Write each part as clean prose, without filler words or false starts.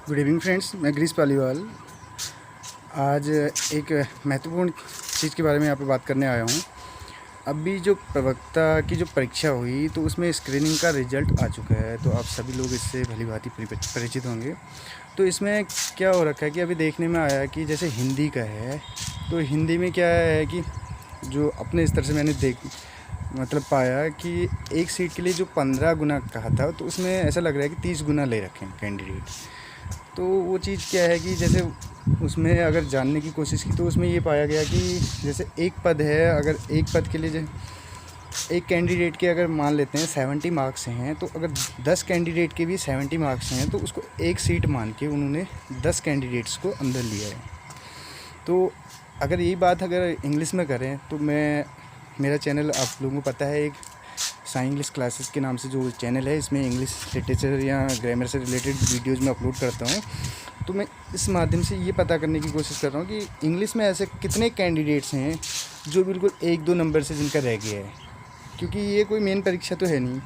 Good evening friends, मैं गिरीश पालीवाल। आज एक महत्वपूर्ण चीज़ के बारे में यहाँ पे बात करने आया हूँ। अभी जो प्रवक्ता की जो परीक्षा हुई तो उसमें स्क्रीनिंग का रिज़ल्ट आ चुका है, तो आप सभी लोग इससे भलीभांति परिचित होंगे। तो इसमें क्या हो रखा है कि अभी देखने में आया कि जैसे हिंदी का है, तो हिंदी में क्या है कि जो अपने स्तर से मैंने पाया कि एक सीट के लिए जो 15 गुना कहा था, तो उसमें ऐसा लग रहा है कि 30 गुना ले रखे हैं कैंडिडेट। तो वो चीज़ क्या है कि जैसे उसमें अगर जानने की कोशिश की तो उसमें ये पाया गया कि जैसे एक पद है, अगर एक पद के लिए एक कैंडिडेट के अगर मान लेते हैं 70 मार्क्स हैं, तो अगर 10 कैंडिडेट के भी 70 मार्क्स हैं तो उसको एक सीट मान के उन्होंने 10 कैंडिडेट्स को अंदर लिया है। तो अगर यही बात अगर इंग्लिश में करें तो मेरा चैनल आप लोगों को पता है, एक साई इंग्लिश क्लासेस के नाम से जो चैनल है, इसमें इंग्लिश लिटरेचर या ग्रामर से रिलेटेड वीडियोज़ में अपलोड करता हूँ। तो मैं इस माध्यम से ये पता करने की कोशिश कर रहा हूँ कि इंग्लिश में ऐसे कितने कैंडिडेट्स हैं जो बिल्कुल 1-2 नंबर से जिनका रह गया है, क्योंकि ये कोई मेन परीक्षा तो है नहीं।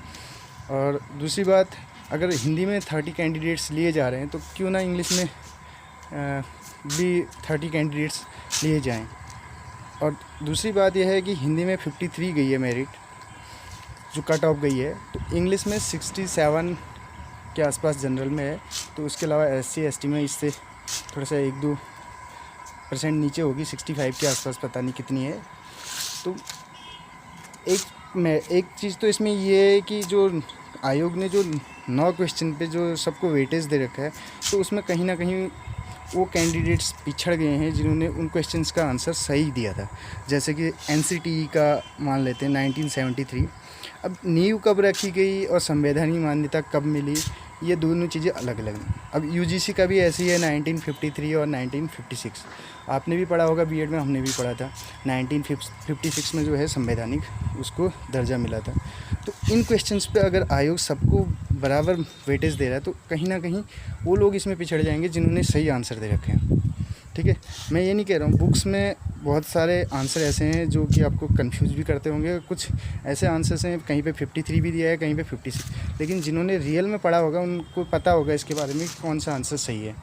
और दूसरी बात, अगर हिंदी में 30 कैंडिडेट्स लिए जा रहे हैं तो क्यों ना इंग्लिश में भी 30 कैंडिडेट्स लिए जाएँ। और दूसरी बात यह है कि हिंदी में 53 गई है मेरिट, जो कट ऑफ गई है, तो इंग्लिश में 67 के आसपास जनरल में है। तो उसके अलावा SC ST में इससे थोड़ा सा 1-2% नीचे होगी, 65 के आसपास पता नहीं कितनी है। तो एक चीज़ तो इसमें ये है कि जो आयोग ने जो 9 क्वेश्चन पे जो सबको वेटेज दे रखा है, तो उसमें कहीं ना कहीं वो कैंडिडेट्स पिछड़ गए हैं जिन्होंने उन क्वेश्चंस का आंसर सही दिया था। जैसे कि NCTE का मान लेते हैं 1973। अब नींव कब रखी गई और संवैधानिक मान्यता कब मिली, ये दोनों चीज़ें अलग अलग हैं। अब UGC का भी ऐसी है 1953 और 1956। आपने भी पढ़ा होगा, बीएड में हमने भी पढ़ा था। 1956 में जो है संवैधानिक उसको दर्जा मिला था। तो इन क्वेश्चंस पे अगर आयोग सबको बराबर वेटेज दे रहा है तो कहीं ना कहीं वो लोग इसमें पिछड़ जाएंगे जिन्होंने सही आंसर दे रखे हैं। ठीक है, मैं ये नहीं कह रहा हूँ, बुक्स में बहुत सारे आंसर ऐसे हैं जो कि आपको कंफ्यूज भी करते होंगे। कुछ ऐसे आंसर्स हैं, कहीं पे 53 भी दिया है, कहीं पे 56, लेकिन जिन्होंने रियल में पढ़ा होगा उनको पता होगा इसके बारे में कौन सा आंसर सही है।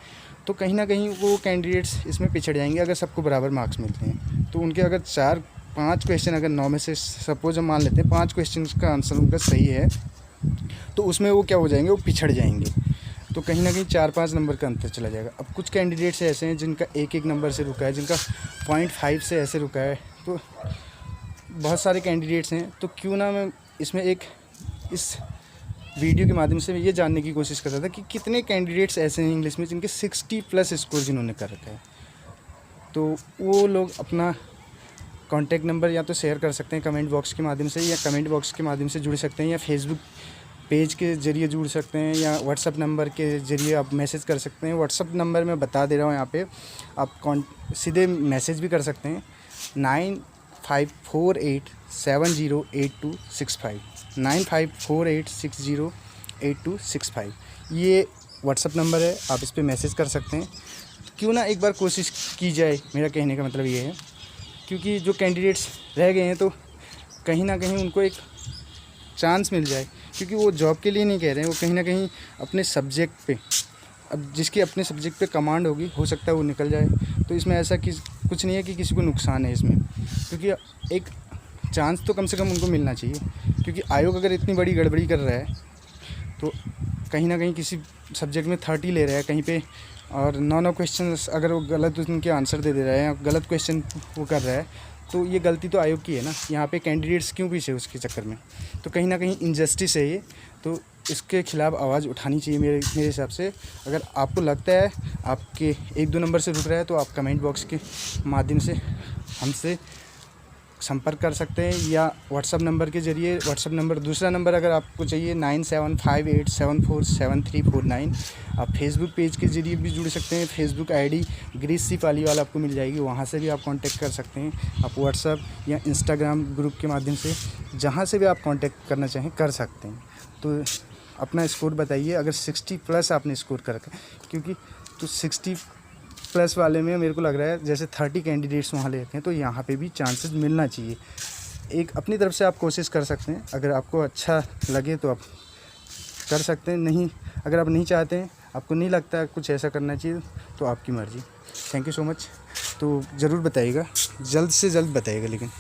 तो कहीं ना कहीं वो कैंडिडेट्स इसमें पिछड़ जाएंगे अगर सबको बराबर मार्क्स मिलते हैं। तो उनके अगर 4-5 क्वेश्चन, अगर 9 में से सपोज हम मान लेते हैं 5 क्वेश्चन का आंसर उनका सही है, तो उसमें वो क्या हो जाएंगे, वो पिछड़ जाएंगे। तो कहीं ना कहीं 4-5 नंबर का अंतर चला जाएगा। अब कुछ कैंडिडेट्स ऐसे हैं जिनका 1-1 नंबर से रुका है, जिनका 0.5 से ऐसे रुका है। तो बहुत सारे कैंडिडेट्स हैं, तो क्यों ना मैं इसमें इस वीडियो के माध्यम से ये जानने की कोशिश कर रहा था कि कितने कैंडिडेट्स ऐसे हैं इंग्लिश में जिनके 60+ स्कोर जिन्होंने कर रखा है। तो वो लोग अपना कॉन्टैक्ट नंबर या तो शेयर कर सकते हैं कमेंट बॉक्स के माध्यम से, या कमेंट बॉक्स के माध्यम से जुड़ सकते हैं, या फेसबुक पेज के ज़रिए जुड़ सकते हैं, या व्हाट्सअप नंबर के ज़रिए आप मैसेज कर सकते हैं। व्हाट्सअप नंबर मैं बता दे रहा हूँ यहाँ पे, आप सीधे मैसेज भी कर सकते हैं। 9548708265 9548608265 ये व्हाट्सअप नंबर है, आप इस पर मैसेज कर सकते हैं। क्यों ना एक बार कोशिश की जाए, मेरा कहने का मतलब ये है, क्योंकि जो कैंडिडेट्स रह गए हैं तो कहीं ना कहीं उनको एक चांस मिल जाए, क्योंकि वो जॉब के लिए नहीं कह रहे हैं, वो कहीं ना कहीं अपने सब्जेक्ट पे, अब जिसकी अपने सब्जेक्ट पे कमांड होगी, हो सकता है वो निकल जाए। तो इसमें ऐसा कुछ नहीं है कि किसी को नुकसान है इसमें, क्योंकि एक चांस तो कम से कम उनको मिलना चाहिए। क्योंकि आयोग अगर इतनी बड़ी गड़बड़ी कर रहा है तो कहीं ना कहीं किसी सब्जेक्ट में 30 ले रहा है कहीं पे, और 9 क्वेश्चन अगर वो गलत उनके आंसर दे रहा है या गलत क्वेश्चन वो कर रहा है, तो ये गलती तो आयोग की है ना। यहाँ पे कैंडिडेट्स क्यों पीछे उसके चक्कर में, तो कहीं ना कहीं इनजस्टिस है ये। तो इसके खिलाफ़ आवाज़ उठानी चाहिए मेरे हिसाब से। अगर आपको लगता है आपके 1-2 नंबर से रुक रहा है, तो आप कमेंट बॉक्स के माध्यम से हमसे संपर्क कर सकते हैं, या व्हाट्सअप नंबर के ज़रिए। व्हाट्सअप नंबर, दूसरा नंबर अगर आपको चाहिए 9758747349। आप फेसबुक पेज के ज़रिए भी जुड़ सकते हैं। फेसबुक ID गिरीश सी पालीवाल आपको मिल जाएगी, वहाँ से भी आप कांटेक्ट कर सकते हैं। आप व्हाट्सअप या इंस्टाग्राम ग्रुप के माध्यम से जहाँ से भी आप कांटेक्ट करना चाहें कर सकते हैं। तो अपना स्कोर बताइए, अगर 60+ आपने स्कोर कर रखा है, क्योंकि तो 60+ वाले में मेरे को लग रहा है जैसे 30 कैंडिडेट्स वहाँ ले रखे हैं, तो यहाँ पे भी चांसेस मिलना चाहिए। एक अपनी तरफ से आप कोशिश कर सकते हैं, अगर आपको अच्छा लगे तो आप कर सकते हैं, नहीं अगर आप नहीं चाहते हैं आपको नहीं लगता कुछ ऐसा करना चाहिए तो आपकी मर्ज़ी। Thank you so much. तो ज़रूर बताइएगा, जल्द से जल्द बताइएगा लेकिन।